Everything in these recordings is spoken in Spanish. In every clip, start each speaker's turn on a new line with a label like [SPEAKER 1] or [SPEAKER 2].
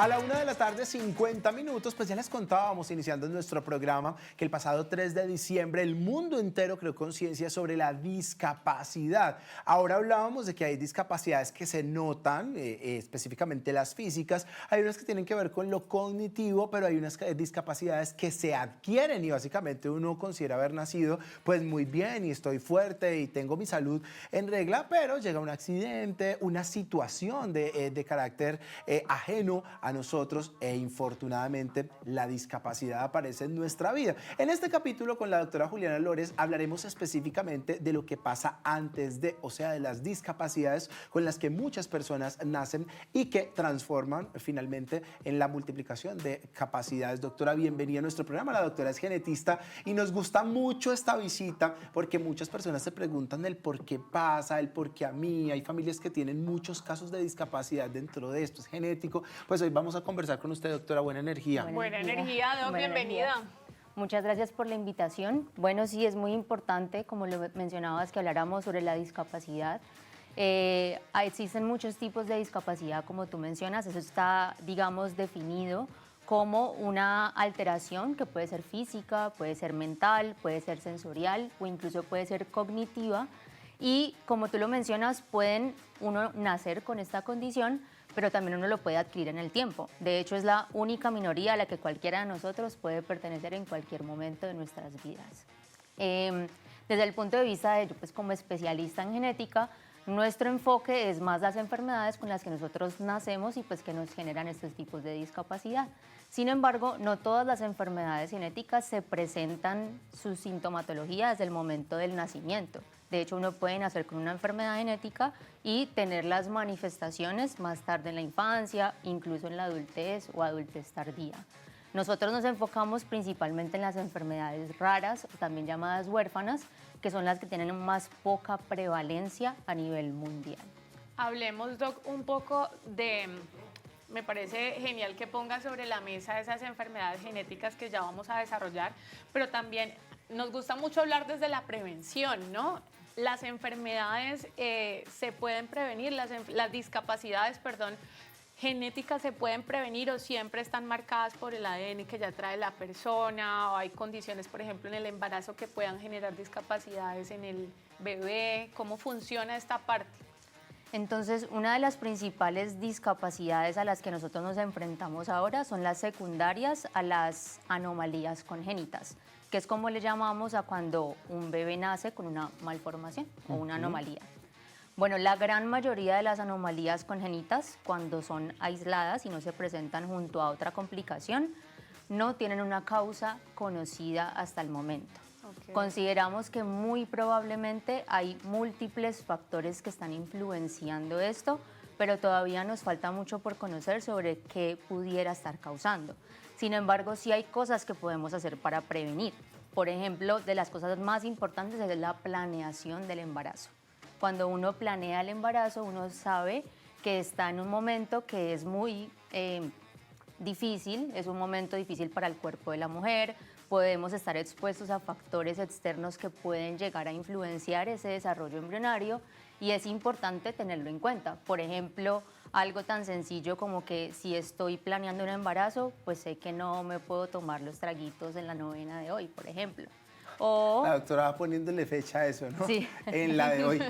[SPEAKER 1] A la 1 de la tarde, 50 minutos, pues ya les contábamos, iniciando nuestro programa, que el pasado 3 de diciembre el mundo entero creó conciencia sobre la discapacidad. Ahora hablábamos de que hay discapacidades que se notan, específicamente las físicas, hay unas que tienen que ver con lo cognitivo, pero hay unas discapacidades que se adquieren y básicamente uno considera haber nacido pues muy bien y estoy fuerte y tengo mi salud en regla, pero llega un accidente, una situación de carácter ajeno a nosotros e infortunadamente la discapacidad aparece en nuestra vida. En este capítulo con la doctora Juliana Lores hablaremos específicamente de lo que pasa antes de, o sea, de las discapacidades con las que muchas personas nacen y que transforman finalmente en la multiplicación de capacidades. Doctora, bienvenida a nuestro programa. La doctora es genetista y nos gusta mucho esta visita porque muchas personas se preguntan el por qué pasa, el por qué a mí. Hay familias que tienen muchos casos de discapacidad dentro de esto, es genético. Pues hoy vamos a conversar con usted, doctora. Buena energía.
[SPEAKER 2] Buena energía, Doc, bienvenida.
[SPEAKER 3] Muchas gracias por la invitación. Bueno, sí, es muy importante, como lo mencionabas, que habláramos sobre la discapacidad. Existen muchos tipos de discapacidad, como tú mencionas. Eso está, digamos, definido como una alteración que puede ser física, puede ser mental, puede ser sensorial o incluso puede ser cognitiva. Y como tú lo mencionas, pueden uno nacer con esta condición, pero también uno lo puede adquirir en el tiempo. De hecho, es la única minoría a la que cualquiera de nosotros puede pertenecer en cualquier momento de nuestras vidas. Desde el punto de vista de yo, pues como especialista en genética, nuestro enfoque es más las enfermedades con las que nosotros nacemos y pues que nos generan estos tipos de discapacidad. Sin embargo, no todas las enfermedades genéticas se presentan su sintomatología desde el momento del nacimiento. De hecho, uno puede nacer con una enfermedad genética y tener las manifestaciones más tarde en la infancia, incluso en la adultez o adultez tardía. Nosotros nos enfocamos principalmente en las enfermedades raras, también llamadas huérfanas, que son las que tienen más poca prevalencia a nivel mundial.
[SPEAKER 2] Hablemos, Doc, un poco de... Me parece genial que ponga sobre la mesa esas enfermedades genéticas que ya vamos a desarrollar, pero también nos gusta mucho hablar desde la prevención, ¿no? Las enfermedades se pueden prevenir, las discapacidades, perdón, genéticas se pueden prevenir o siempre están marcadas por el ADN que ya trae la persona, o hay condiciones, por ejemplo, en el embarazo que puedan generar discapacidades en el bebé. ¿Cómo funciona esta parte?
[SPEAKER 3] Entonces, una de las principales discapacidades a las que nosotros nos enfrentamos ahora son las secundarias a las anomalías congénitas, que es como le llamamos a cuando un bebé nace con una malformación o una anomalía. Bueno, la gran mayoría de las anomalías congénitas, cuando son aisladas y no se presentan junto a otra complicación, no tienen una causa conocida hasta el momento. Okay. Consideramos que muy probablemente hay múltiples factores que están influenciando esto, pero todavía nos falta mucho por conocer sobre qué pudiera estar causando. Sin embargo, sí hay cosas que podemos hacer para prevenir. Por ejemplo, de las cosas más importantes es la planeación del embarazo. Cuando uno planea el embarazo, uno sabe que está en un momento que es muy difícil, es un momento difícil para el cuerpo de la mujer, podemos estar expuestos a factores externos que pueden llegar a influenciar ese desarrollo embrionario y es importante tenerlo en cuenta. Por ejemplo, algo tan sencillo como que si estoy planeando un embarazo, pues sé que no me puedo tomar los traguitos en la novena de hoy, por ejemplo. O,
[SPEAKER 1] la doctora va poniéndole fecha a eso, ¿no?
[SPEAKER 3] Sí.
[SPEAKER 1] En la de hoy.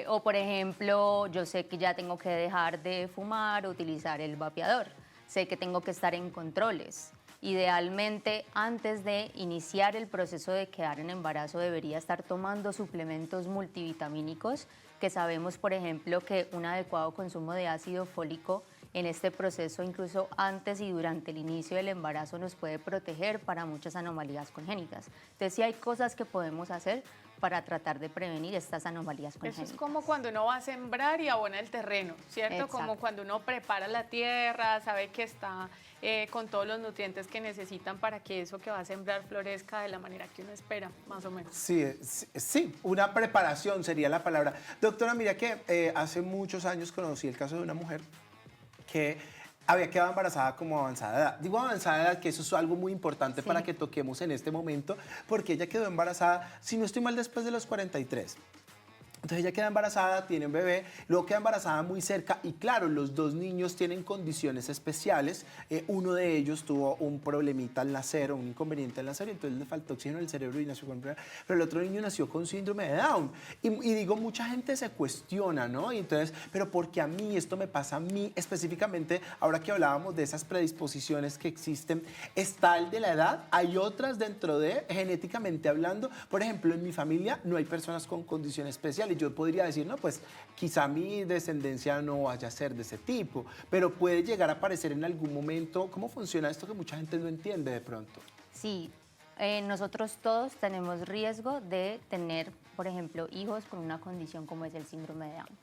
[SPEAKER 3] O por ejemplo, yo sé que ya tengo que dejar de fumar o utilizar el vapeador. Sé que tengo que estar en controles. Idealmente, antes de iniciar el proceso de quedar en embarazo, debería estar tomando suplementos multivitamínicos, que sabemos, por ejemplo, que un adecuado consumo de ácido fólico en este proceso, incluso antes y durante el inicio del embarazo, nos puede proteger para muchas anomalías congénitas. Entonces, sí hay cosas que podemos hacer para tratar de prevenir estas anomalías congénitas.
[SPEAKER 2] Eso es como cuando uno va a sembrar y abona el terreno, ¿cierto?
[SPEAKER 3] Exacto.
[SPEAKER 2] Como cuando uno prepara la tierra, sabe que está con todos los nutrientes que necesitan para que eso que va a sembrar florezca de la manera que uno espera, más o menos.
[SPEAKER 1] Sí, una preparación sería la palabra. Doctora, mira que hace muchos años conocí el caso de una mujer que había quedado embarazada como avanzada edad. Digo avanzada edad, que eso es algo muy importante para que toquemos en este momento, porque ella quedó embarazada, si no estoy mal, después de los 43. Entonces ella queda embarazada, tiene un bebé, luego queda embarazada muy cerca y claro, los dos niños tienen condiciones especiales. Uno de ellos tuvo un problemita al nacer, un inconveniente al nacer, y entonces le faltó oxígeno en el cerebro y nació con... Pero el otro niño nació con síndrome de Down. Y digo, mucha gente se cuestiona, ¿no? Y entonces, pero ¿por qué a mí esto me pasa a mí específicamente? Ahora que hablábamos de esas predisposiciones que existen, ¿está el de la edad? ¿Hay otras dentro de, genéticamente hablando? Por ejemplo, en mi familia no hay personas con condición especial y yo podría decir, no, pues quizá mi descendencia no vaya a ser de ese tipo, pero puede llegar a aparecer en algún momento. ¿Cómo funciona esto que mucha gente no entiende de pronto?
[SPEAKER 3] Sí, nosotros todos tenemos riesgo de tener, por ejemplo, hijos con una condición como es el síndrome de Down.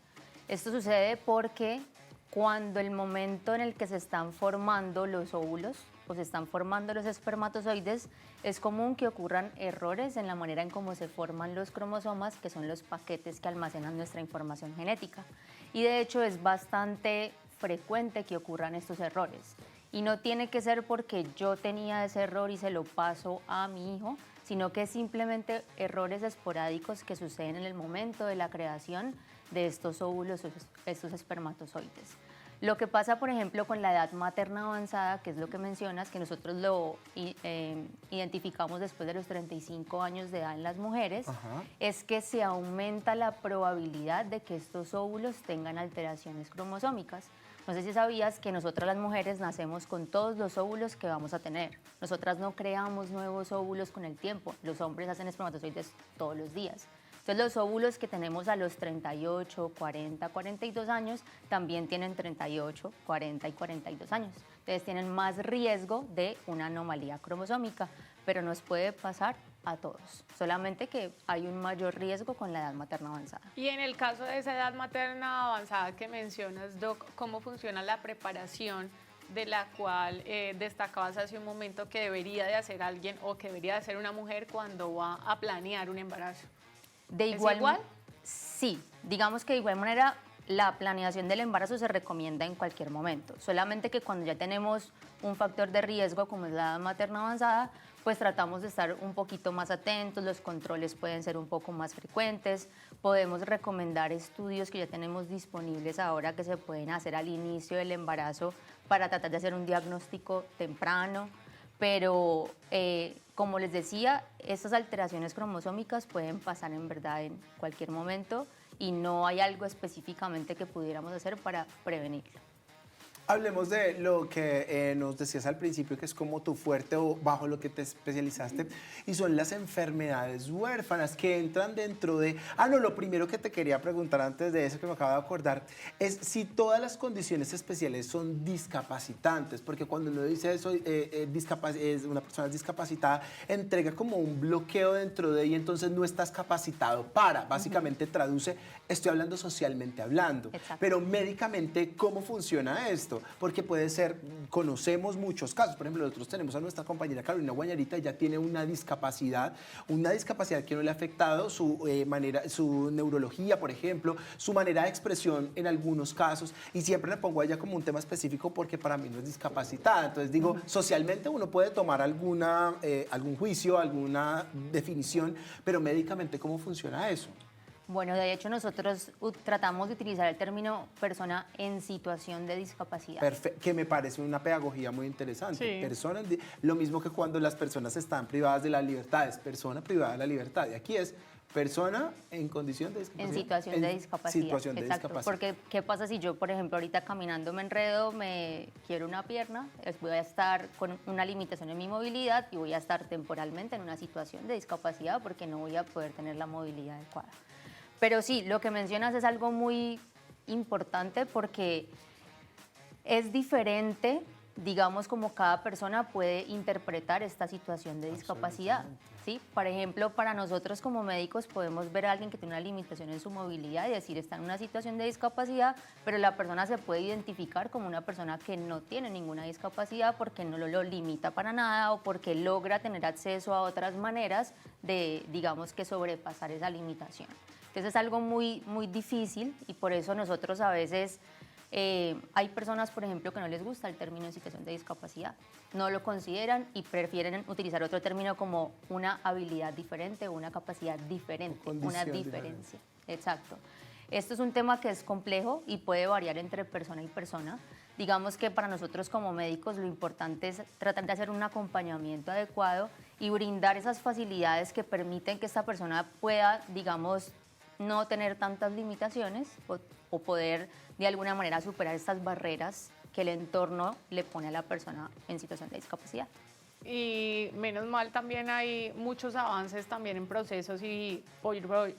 [SPEAKER 3] Esto sucede porque cuando el momento en el que se están formando los óvulos o se están formando los espermatozoides, es común que ocurran errores en la manera en cómo se forman los cromosomas, que son los paquetes que almacenan nuestra información genética. Y de hecho es bastante frecuente que ocurran estos errores. Y no tiene que ser porque yo tenía ese error y se lo paso a mi hijo, sino que es simplemente errores esporádicos que suceden en el momento de la creación de estos óvulos o estos espermatozoides. Lo que pasa, por ejemplo, con la edad materna avanzada, que es lo que mencionas, que nosotros lo identificamos después de los 35 años de edad en las mujeres, es que se aumenta la probabilidad de que estos óvulos tengan alteraciones cromosómicas. No sé si sabías que nosotras las mujeres nacemos con todos los óvulos que vamos a tener. Nosotras no creamos nuevos óvulos con el tiempo. Los hombres hacen espermatozoides todos los días. Entonces los óvulos que tenemos a los 38, 40, 42 años también tienen 38, 40 y 42 años. Entonces tienen más riesgo de una anomalía cromosómica, pero nos puede pasar a todos. Solamente que hay un mayor riesgo con la edad materna avanzada.
[SPEAKER 2] Y en el caso de esa edad materna avanzada que mencionas, Doc, ¿cómo funciona la preparación de la cual destacabas hace un momento que debería de hacer alguien o que debería de hacer una mujer cuando va a planear un embarazo? ¿Es igual?
[SPEAKER 3] Sí, digamos que de igual manera la planeación del embarazo se recomienda en cualquier momento, solamente que cuando ya tenemos un factor de riesgo como es la edad materna avanzada, pues tratamos de estar un poquito más atentos, los controles pueden ser un poco más frecuentes, podemos recomendar estudios que ya tenemos disponibles ahora que se pueden hacer al inicio del embarazo para tratar de hacer un diagnóstico temprano, pero como les decía, estas alteraciones cromosómicas pueden pasar en verdad en cualquier momento y no hay algo específicamente que pudiéramos hacer para prevenirlo.
[SPEAKER 1] Hablemos de lo que nos decías al principio, que es como tu fuerte o bajo lo que te especializaste, y son las enfermedades huérfanas que entran dentro de... no, lo primero que te quería preguntar antes de eso, que me acabo de acordar, es si todas las condiciones especiales son discapacitantes, porque cuando uno dice eso, una persona es discapacitada, entrega como un bloqueo dentro de ella, entonces no estás capacitado para, básicamente traduce, estoy hablando socialmente hablando,
[SPEAKER 3] Exacto.
[SPEAKER 1] pero médicamente, ¿cómo funciona esto? Porque puede ser, conocemos muchos casos, por ejemplo, nosotros tenemos a nuestra compañera Carolina Guañarita, ella tiene una discapacidad que no le ha afectado su neurología, por ejemplo, su manera de expresión en algunos casos, y siempre le pongo a ella como un tema específico porque para mí no es discapacitada. Entonces digo, socialmente uno puede tomar algún juicio, alguna definición, pero médicamente, ¿cómo funciona eso?
[SPEAKER 3] Bueno, de hecho nosotros tratamos de utilizar el término persona en situación de discapacidad.
[SPEAKER 1] Que me parece una pedagogía muy interesante.
[SPEAKER 2] Sí.
[SPEAKER 1] Lo mismo que cuando las personas están privadas de la libertad, es persona privada de la libertad. Y aquí es persona en condición de discapacidad.
[SPEAKER 3] En situación de discapacidad.
[SPEAKER 1] Situación de
[SPEAKER 3] Exacto.
[SPEAKER 1] discapacidad.
[SPEAKER 3] Porque, ¿qué pasa si yo, por ejemplo, ahorita caminando me enredo, me quiero una pierna, voy a estar con una limitación en mi movilidad y voy a estar temporalmente en una situación de discapacidad porque no voy a poder tener la movilidad adecuada? Pero sí, lo que mencionas es algo muy importante porque es diferente, digamos, como cada persona puede interpretar esta situación de discapacidad. ¿Sí? Por ejemplo, para nosotros como médicos podemos ver a alguien que tiene una limitación en su movilidad y decir está en una situación de discapacidad, pero la persona se puede identificar como una persona que no tiene ninguna discapacidad porque no lo limita para nada o porque logra tener acceso a otras maneras de, digamos, que sobrepasar esa limitación. Entonces es algo muy, muy difícil y por eso nosotros a veces hay personas, por ejemplo, que no les gusta el término en situación de discapacidad, no lo consideran y prefieren utilizar otro término como una habilidad diferente o una capacidad diferente, una diferencia. Exacto. Esto es un tema que es complejo y puede variar entre persona y persona. Digamos que para nosotros como médicos lo importante es tratar de hacer un acompañamiento adecuado y brindar esas facilidades que permiten que esta persona pueda, digamos, no tener tantas limitaciones o poder de alguna manera superar estas barreras que el entorno le pone a la persona en situación de discapacidad.
[SPEAKER 2] Y menos mal también hay muchos avances también en procesos y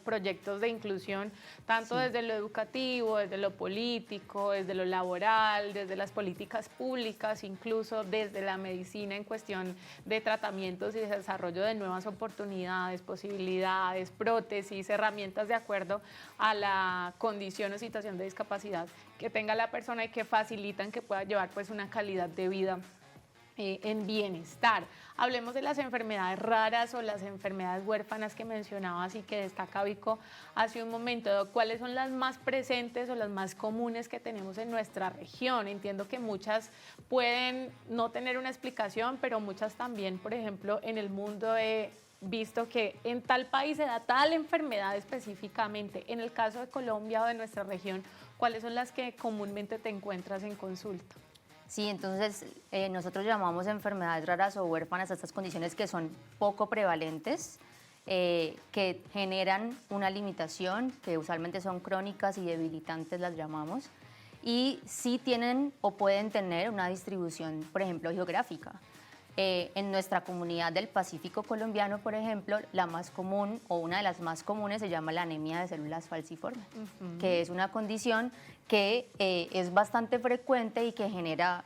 [SPEAKER 2] proyectos de inclusión, tanto desde lo educativo, desde lo político, desde lo laboral, desde las políticas públicas, incluso desde la medicina en cuestión de tratamientos y de desarrollo de nuevas oportunidades, posibilidades, prótesis, herramientas de acuerdo a la condición o situación de discapacidad que tenga la persona y que facilitan que pueda llevar pues una calidad de vida en bienestar. Hablemos de las enfermedades raras o las enfermedades huérfanas que mencionabas y que destaca Vico hace un momento. ¿Cuáles son las más presentes o las más comunes que tenemos en nuestra región? Entiendo que muchas pueden no tener una explicación, pero muchas también, por ejemplo, en el mundo he visto que en tal país se da tal enfermedad específicamente. En el caso de Colombia o de nuestra región, ¿cuáles son las que comúnmente te encuentras en consulta?
[SPEAKER 3] Sí, entonces nosotros llamamos enfermedades raras o huérfanas a estas condiciones que son poco prevalentes, que generan una limitación, que usualmente son crónicas y debilitantes las llamamos, y sí tienen o pueden tener una distribución, por ejemplo, geográfica. En nuestra comunidad del Pacífico colombiano, por ejemplo, la más común o una de las más comunes se llama la anemia de células falciformes, que es una condición que es bastante frecuente y que genera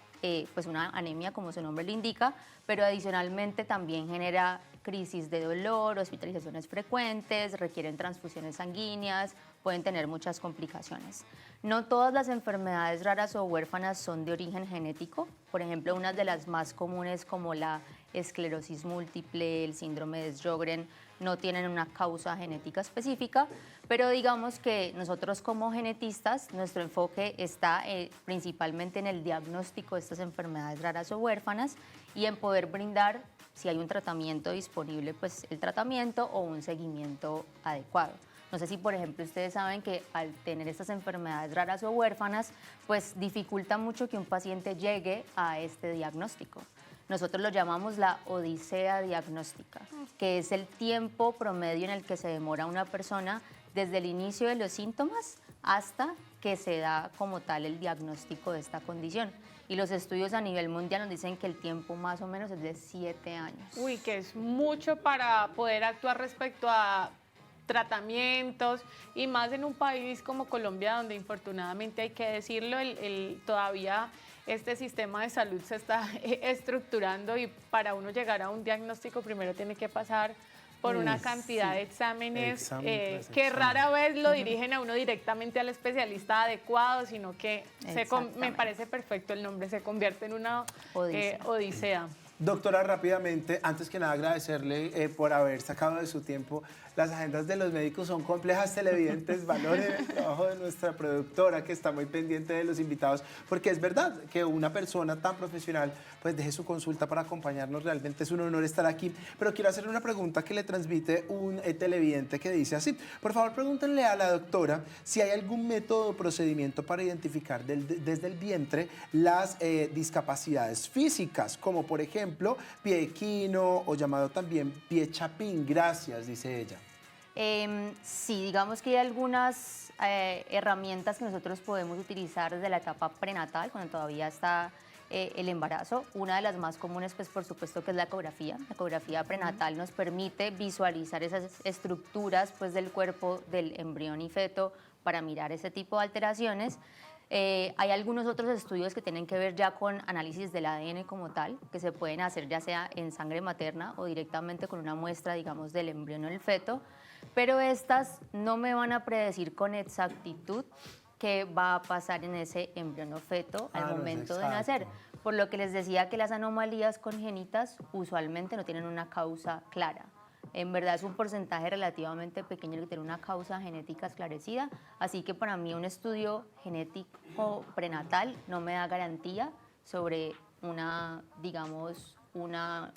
[SPEAKER 3] pues una anemia, como su nombre lo indica, pero adicionalmente también genera crisis de dolor, hospitalizaciones frecuentes, requieren transfusiones sanguíneas, pueden tener muchas complicaciones. No todas las enfermedades raras o huérfanas son de origen genético. Por ejemplo, unas de las más comunes como la esclerosis múltiple, el síndrome de Sjögren, no tienen una causa genética específica, pero digamos que nosotros como genetistas, nuestro enfoque está principalmente en el diagnóstico de estas enfermedades raras o huérfanas y en poder brindar, si hay un tratamiento disponible, pues el tratamiento o un seguimiento adecuado. No sé si, por ejemplo, ustedes saben que al tener estas enfermedades raras o huérfanas, pues dificulta mucho que un paciente llegue a este diagnóstico. Nosotros lo llamamos la odisea diagnóstica, que es el tiempo promedio en el que se demora una persona desde el inicio de los síntomas hasta que se da como tal el diagnóstico de esta condición. Y los estudios a nivel mundial nos dicen que el tiempo más o menos es de 7 años.
[SPEAKER 2] Uy, que es mucho para poder actuar respecto a tratamientos y más en un país como Colombia, donde infortunadamente hay que decirlo, todavía este sistema de salud se está estructurando y para uno llegar a un diagnóstico primero tiene que pasar por una cantidad de exámenes que rara vez lo dirigen a uno directamente al especialista adecuado, sino que me parece perfecto el nombre, se convierte en una odisea.
[SPEAKER 1] Doctora, rápidamente, antes que nada agradecerle por haber sacado de su tiempo. Las agendas de los médicos son complejas, televidentes, valoren el trabajo de nuestra productora que está muy pendiente de los invitados, porque es verdad que una persona tan profesional pues deje su consulta para acompañarnos, realmente es un honor estar aquí. Pero quiero hacerle una pregunta que le transmite un televidente que dice así: por favor, pregúntenle a la doctora si hay algún método o procedimiento para identificar desde el vientre las discapacidades físicas, como por ejemplo pie equino o llamado también pie chapín. Gracias, dice ella.
[SPEAKER 3] Sí, digamos que hay algunas herramientas que nosotros podemos utilizar desde la etapa prenatal, cuando todavía está el embarazo. Una de las más comunes, pues por supuesto, que es la ecografía. La ecografía prenatal nos permite visualizar esas estructuras pues, del cuerpo del embrión y feto para mirar ese tipo de alteraciones. Hay algunos otros estudios que tienen que ver ya con análisis del ADN como tal, que se pueden hacer ya sea en sangre materna o directamente con una muestra, digamos, del embrión o el feto, pero estas no me van a predecir con exactitud qué va a pasar en ese embrión o feto al momento de nacer. Por lo que les decía que las anomalías congénitas usualmente no tienen una causa clara. En verdad es un porcentaje relativamente pequeño el que tiene una causa genética esclarecida, así que para mí un estudio genético prenatal no me da garantía sobre una, digamos, una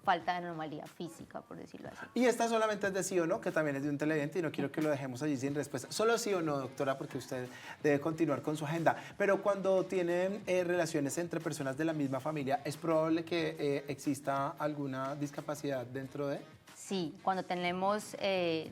[SPEAKER 3] falta de anomalía física, por decirlo así.
[SPEAKER 1] Y esta solamente es de sí o no, que también es de un televidente y no quiero que lo dejemos allí sin respuesta. Solo sí o no, doctora, porque usted debe continuar con su agenda. Pero cuando tienen relaciones entre personas de la misma familia, ¿es probable que exista alguna discapacidad dentro de...?
[SPEAKER 3] Sí, cuando tenemos,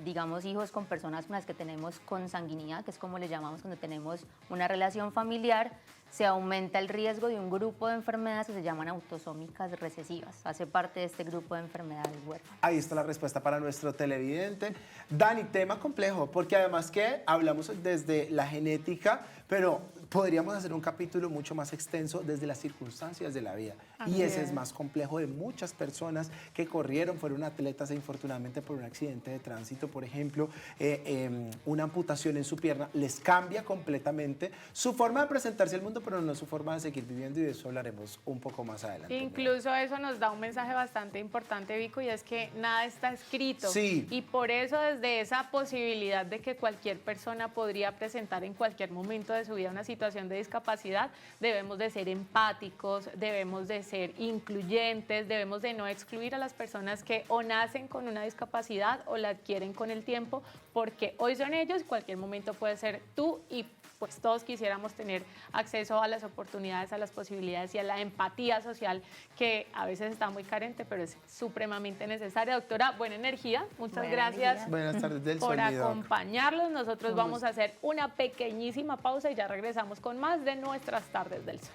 [SPEAKER 3] digamos, hijos con personas con las que tenemos consanguinidad, que es como le llamamos cuando tenemos una relación familiar, se aumenta el riesgo de un grupo de enfermedades que se llaman autosómicas recesivas. Hace parte de este grupo de enfermedades huérfanas.
[SPEAKER 1] Ahí está la respuesta para nuestro televidente. Dani, tema complejo, porque además que hablamos desde la genética, pero podríamos hacer un capítulo mucho más extenso desde las circunstancias de la vida.
[SPEAKER 2] Así
[SPEAKER 1] Y ese es
[SPEAKER 2] es.
[SPEAKER 1] más complejo de muchas personas que corrieron, fueron atletas e infortunadamente por un accidente de tránsito, por ejemplo, una amputación en su pierna, les cambia completamente su forma de presentarse al mundo, pero no su forma de seguir viviendo, y de eso hablaremos un poco más adelante.
[SPEAKER 2] Incluso eso nos da un mensaje bastante importante, Vico, y es que nada está escrito.
[SPEAKER 1] Sí.
[SPEAKER 2] Y por eso desde esa posibilidad de que cualquier persona podría presentar en cualquier momento de su vida una situación de discapacidad, debemos de ser empáticos, debemos de ser incluyentes, debemos de no excluir a las personas que o nacen con una discapacidad o la adquieren con el tiempo, porque hoy son ellos y cualquier momento puede ser tú, y pues todos quisiéramos tener acceso a las oportunidades, a las posibilidades y a la empatía social que a veces está muy carente, pero es supremamente necesaria. Doctora, buena energía. Muchas
[SPEAKER 3] Buena
[SPEAKER 2] gracias
[SPEAKER 3] energía.
[SPEAKER 1] Buenas tardes del
[SPEAKER 2] por
[SPEAKER 1] Sol, mi doc.
[SPEAKER 2] acompañarlos. Nosotros vamos a hacer una pequeñísima pausa y ya regresamos con más de nuestras tardes del sol.